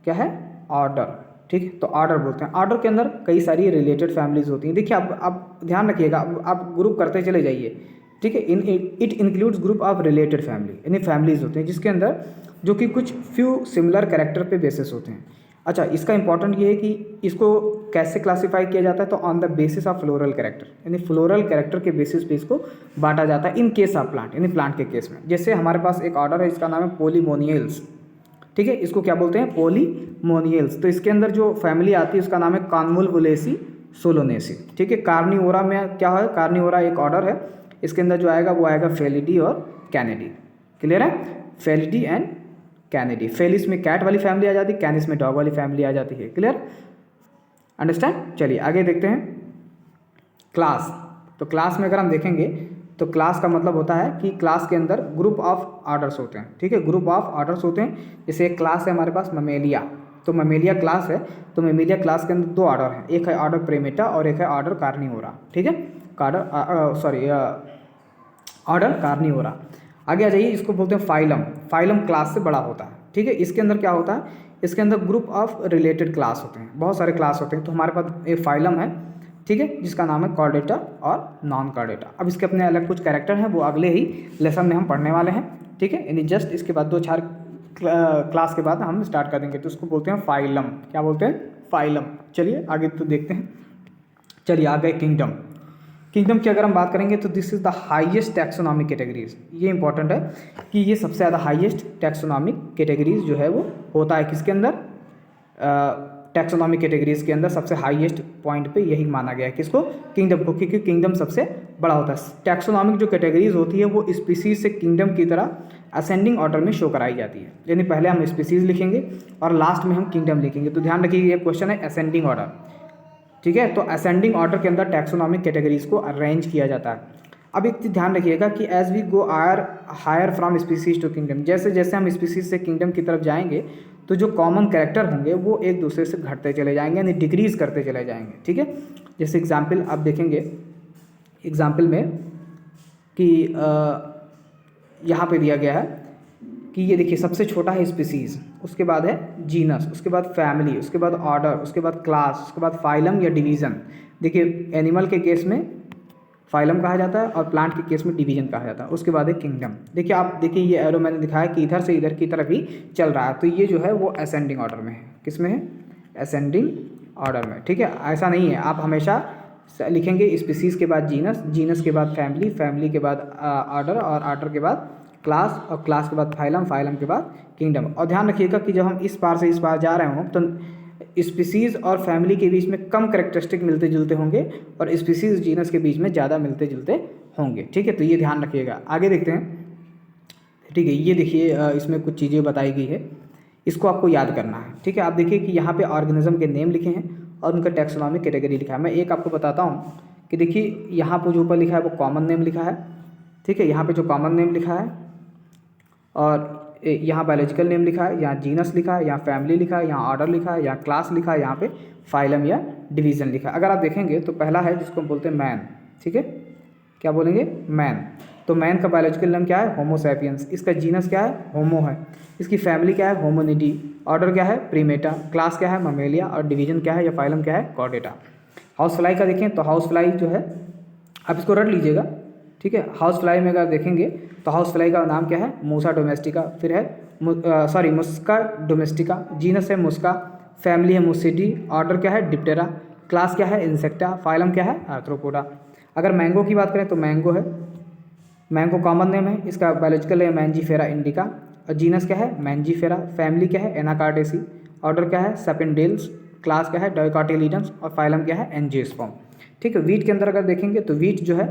क्या है, ऑर्डर। ठीक है, तो ऑर्डर बोलते हैं। ऑर्डर के अंदर कई सारी रिलेटेड फैमिलीज होती हैं। देखिए आप ध्यान रखिएगा, आप ग्रुप करते चले जाइए। ठीक है, it includes group of related family, यानी फैमिलीज होते हैं जिसके अंदर जो कि कुछ फ्यू सिमिलर कैरेक्टर पे बेसिस होते हैं। अच्छा, इसका इंपॉर्टेंट ये है कि इसको कैसे क्लासीफाई किया जाता है, तो on the basis of floral character, यानी फ्लोरल कैरेक्टर के बेसिस पे इसको बांटा जाता है इन केस ऑफ प्लांट, यानी प्लांट के केस में। जैसे हमारे पास एक ऑर्डर है, इसका नाम है पोलीमोनियल्स। ठीक है, इसको क्या बोलते हैं, पोलीमोनियल्स। तो इसके अंदर जो फैमिली आती है उसका नाम है कॉन्वोल्वुलेसी सोलोनेसी। ठीक है, कार्निवोरा में क्या है, कार्निवोरा एक ऑर्डर है, इसके अंदर जो आएगा वो आएगा फेलिडी और कैनिडी। क्लियर है? Felidae and Canidae. फेलिस में कैट वाली फैमिली आ जाती है, कैनिस में डॉग वाली फैमिली आ जाती है। Clear, understand? चलिए आगे देखते हैं क्लास। तो क्लास में अगर हम देखेंगे तो क्लास का मतलब होता है कि क्लास के अंदर ग्रुप ऑफ ऑर्डर्स होते हैं। ठीक है, ग्रुप ऑफ ऑर्डर्स होते हैं। जैसे एक क्लास है हमारे पास ममेलिया, तो ममेलिया क्लास है, तो ममेलिया क्लास के अंदर दो ऑर्डर हैं, एक है ऑर्डर प्रेमेटा और एक है ऑर्डर कार्निवोरा। ठीक है, ऑर्डर कार्निवोरा। आगे आ जाइए, इसको बोलते हैं फाइलम। फाइलम क्लास से बड़ा होता है। ठीक है, इसके अंदर क्या होता है, इसके अंदर ग्रुप ऑफ रिलेटेड क्लास होते हैं, बहुत सारे क्लास होते हैं। तो हमारे पास एक फाइलम है, ठीक है, जिसका नाम है कॉर्डेटा और नॉन कॉर्डेटा। अब इसके अपने अलग कुछ कैरेक्टर हैं, वो अगले ही लेसन में हम पढ़ने वाले हैं। ठीक है, यानी जस्ट इसके बाद 2-4 क्लास के बाद हम स्टार्ट कर देंगे। तो उसको बोलते हैं फाइलम। क्या बोलते हैं, फाइलम। चलिए आगे तो देखते हैं। चलिए आ गए किंगडम। किंगडम की अगर हम बात करेंगे तो this is the highest taxonomic categories. ये इंपॉर्टेंट है कि ये सबसे ज़्यादा हाईएस्ट टैक्सोनॉमिक कैटेगरीज जो है वो होता है किसके अंदर, टैक्सोनॉमिक कैटेगरीज के अंदर सबसे हाईएस्ट पॉइंट पे यही माना गया है किसको, किंगडम को, क्योंकि किंगडम सबसे बड़ा होता है। टैक्सोनॉमिक जो कैटेगरीज होती है वो स्पीसीज से किंगडम की तरह असेंडिंग ऑर्डर में शो कराई जाती है, यानी पहले हम स्पीसीज लिखेंगे और लास्ट में हम किंगडम लिखेंगे। तो ध्यान रखिए ये क्वेश्चन है असेंडिंग ऑर्डर। ठीक है, तो असेंडिंग ऑर्डर के अंदर टैक्सोनॉमिक कैटेगरीज को अरेंज किया जाता है। अब एक चीज़ ध्यान रखिएगा कि as we go higher from species to kingdom, जैसे जैसे हम स्पीसीज से किंगडम की तरफ जाएंगे तो जो कॉमन कैरेक्टर होंगे वो एक दूसरे से घटते चले जाएंगे, यानी डिक्रीज करते चले जाएंगे। ठीक है, जैसे एग्जाम्पल आप देखेंगे, एग्जाम्पल में कि यहाँ पे दिया गया है कि ये देखिए सबसे छोटा है स्पीसीज, उसके बाद है जीनस, उसके बाद फैमिली, उसके बाद ऑर्डर, उसके बाद क्लास, उसके बाद फाइलम या डिवीज़न। देखिए एनिमल के केस में फाइलम कहा जाता है और प्लांट के केस में डिवीजन कहा जाता है। उसके बाद है किंगडम। देखिए आप देखिए ये एरो मैंने दिखाया कि इधर से इधर की तरफ ही चल रहा है, तो ये जो है वो असेंडिंग ऑर्डर में है। किस में है, असेंडिंग ऑर्डर में। ठीक है, ऐसा नहीं है, आप हमेशा लिखेंगे स्पीसीज़ के बाद जीनस, जीनस के बाद फैमिली, फैमिली के बाद ऑर्डर और ऑर्डर के बाद क्लास और क्लास के बाद फाइलम, फाइलम के बाद किंगडम। और ध्यान रखिएगा कि जब हम इस पार से इस पार जा रहे हों तो स्पीसीज़ और फैमिली के बीच में कम कैरेक्टरिस्टिक मिलते जुलते होंगे और स्पीसीज़ जीनस के बीच में ज़्यादा मिलते जुलते होंगे। ठीक है, तो ये ध्यान रखिएगा। आगे देखते हैं ठीक है। ये देखिए इसमें कुछ चीज़ें बताई गई है, इसको आपको याद करना है। ठीक है, आप देखिए कि यहाँ पे ऑर्गेनिज्म के नेम लिखे हैं और उनका टैक्सोनॉमिक कैटेगरी लिखा है। मैं एक आपको बताता हूँ कि देखिए यहाँ पर जो ऊपर लिखा है वो कॉमन नेम लिखा है। ठीक है, यहाँ पे जो कॉमन नेम लिखा है और यहाँ बायोलॉजिकल नेम लिखा है, यहाँ जीनस लिखा है, यहाँ फैमिली लिखा है, यहाँ ऑर्डर लिखा है, यहाँ क्लास लिखा है, यहाँ पे फाइलम या डिवीज़न लिखा है। अगर आप देखेंगे तो पहला है जिसको हम बोलते हैं मैन। ठीक है, क्या बोलेंगे? मैन। तो मैन का बायोलॉजिकल नेम क्या है? Homo sapiens. इसका जीनस क्या है? होमो है। इसकी फैमिली क्या है? होमोनिडी। ऑर्डर क्या है? प्रीमेटा। क्लास क्या है? ममेलिया। और डिवीजन क्या है या फाइलम क्या है? कॉर्डेटा। हाउस फ्लाई का देखें तो हाउस फ्लाई जो है, आप इसको रट लीजिएगा। ठीक है, हाउस फ्लाई में अगर देखेंगे तो हाउस फ्लाई का नाम क्या है? मूसा डोमेस्टिका। फिर है मुस्का डोमेस्टिका। जीनस है मुस्का। फैमिली है मुसिडी। ऑर्डर क्या है? डिप्टेरा। क्लास क्या है? इंसेक्टा। फाइलम क्या है? आर्थ्रोपोडा। अगर मैंगो की बात करें तो मैंगो है, मैंगो कॉमन नेम है, इसका बायोलॉजिकल है मैंजीफेरा इंडिका। और जीनस क्या है? मैंजीफेरा। फैमिली क्या है? एनाकार्डेसी। ऑर्डर क्या है? सेपेंडेल्स। क्लास क्या है? डायोकाटिलिडन्स। और फाइलम क्या है? एंजियोस्पर्म। ठीक है, वीट के अंदर अगर देखेंगे तो वीट जो है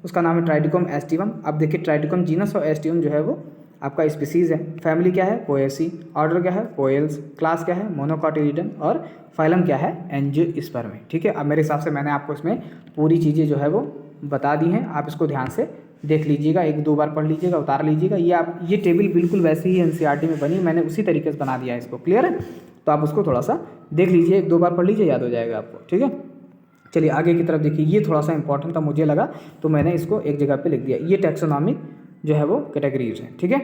उसका नाम है ट्राइडिकम एस्टिवम। अब देखिए ट्राइडिकम जीनस और एस्टिवम जो है वो आपका स्पीसीज़ है। फैमिली क्या है? पोएसी। ऑर्डर क्या है? पोएल्स। क्लास क्या है? मोनोकॉटिलिडन। और फाइलम क्या है? एंजियोस्पर्म। ठीक है, अब मेरे हिसाब से मैंने आपको इसमें पूरी चीज़ें जो है वो बता दी हैं। आप इसको ध्यान से देख लीजिएगा, एक दो बार पढ़ लीजिएगा, उतार लीजिएगा। ये टेबल बिल्कुल वैसे ही एनसीईआरटी में बनी, मैंने उसी तरीके से बना दिया है इसको। क्लियर है? तो आप उसको थोड़ा सा देख लीजिए, एक दो बार पढ़ लीजिए, याद हो जाएगा आपको। ठीक है, चलिए आगे की तरफ देखिए। ये थोड़ा सा इंपॉर्टेंट था मुझे लगा, तो मैंने इसको एक जगह पे लिख दिया। ये टैक्सोनॉमिक जो है वो कैटेगरीज है। ठीक है,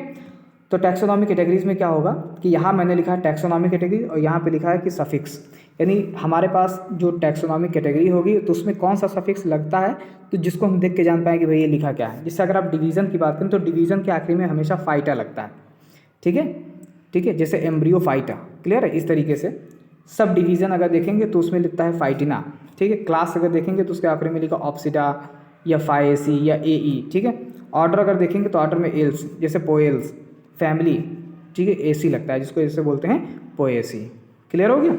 तो टैक्सोनॉमिक कैटेगरीज में क्या होगा कि यहाँ मैंने लिखा है टैक्सोनॉमिक कैटेगरी और यहाँ पे लिखा है कि सफिक्स, यानी हमारे पास जो टैक्सोनॉमिक कैटेगरी होगी तो उसमें कौन सा सफिक्स लगता है तो जिसको हम देख के जान पाएँ कि भाई ये लिखा क्या है। जिससे अगर आप डिवीज़न की बात करें तो डिवीज़न के आखिरी में हमेशा फाइटा लगता है। ठीक है, ठीक है, जैसे एम्ब्रियो फाइटा। क्लियर है? इस तरीके से सब डिवीज़न अगर देखेंगे तो उसमें लिखता है फाइटिना। ठीक है, क्लास अगर देखेंगे तो उसके आखिरी में लिखा ऑप्सिडा या फाएसी या एई। ठीक है, ऑर्डर अगर देखेंगे तो ऑर्डर में एल्स, जैसे पोएल्स। फैमिली, ठीक है, एसी लगता है जिसको जैसे बोलते हैं पोएसी। क्लियर हो गया?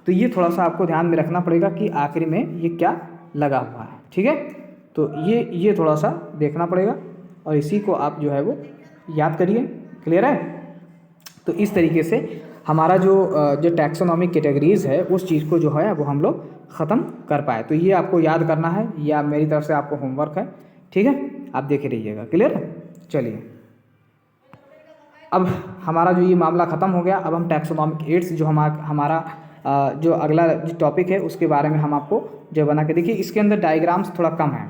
तो ये थोड़ा सा आपको ध्यान में रखना पड़ेगा कि आखिरी में ये क्या लगा हुआ है। ठीक है, तो ये थोड़ा सा देखना पड़ेगा और इसी को आप जो है वो याद करिए। क्लियर है? तो इस तरीके से हमारा जो टैक्सोनॉमिक कैटेगरीज़ है उस चीज़ को जो है वो हम लोग ख़त्म कर पाए। तो ये आपको याद करना है, या मेरी तरफ से आपको होमवर्क है। ठीक है, आप देखे रहिएगा। क्लियर है? चलिए, अब हमारा जो ये मामला ख़त्म हो गया। अब हम टैक्सोनॉमिक एड्स जो हमारा जो अगला जो टॉपिक है उसके बारे में हम आपको जो बना के देखिए। इसके अंदर डायग्राम्स थोड़ा कम है।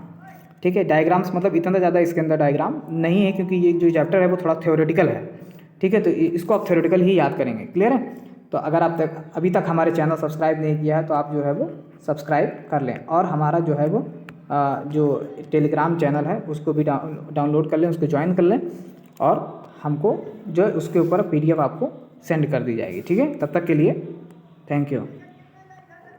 ठीक है, डायग्राम्स मतलब इतना ज़्यादा इसके अंदर डायग्राम नहीं है क्योंकि ये जो चैप्टर है वो थोड़ा थ्योरेटिकल है। ठीक है, तो इसको आप थ्योरेटिकल ही याद करेंगे। क्लियर है? तो अगर आप अभी तक हमारे चैनल सब्सक्राइब नहीं किया है तो आप जो है वो सब्सक्राइब कर लें और हमारा जो है वो जो टेलीग्राम चैनल है उसको भी डाउनलोड कर लें, उसको ज्वाइन कर लें और हमको जो उसके ऊपर PDF आपको सेंड कर दी जाएगी। ठीक है, तब तक के लिए थैंक यू।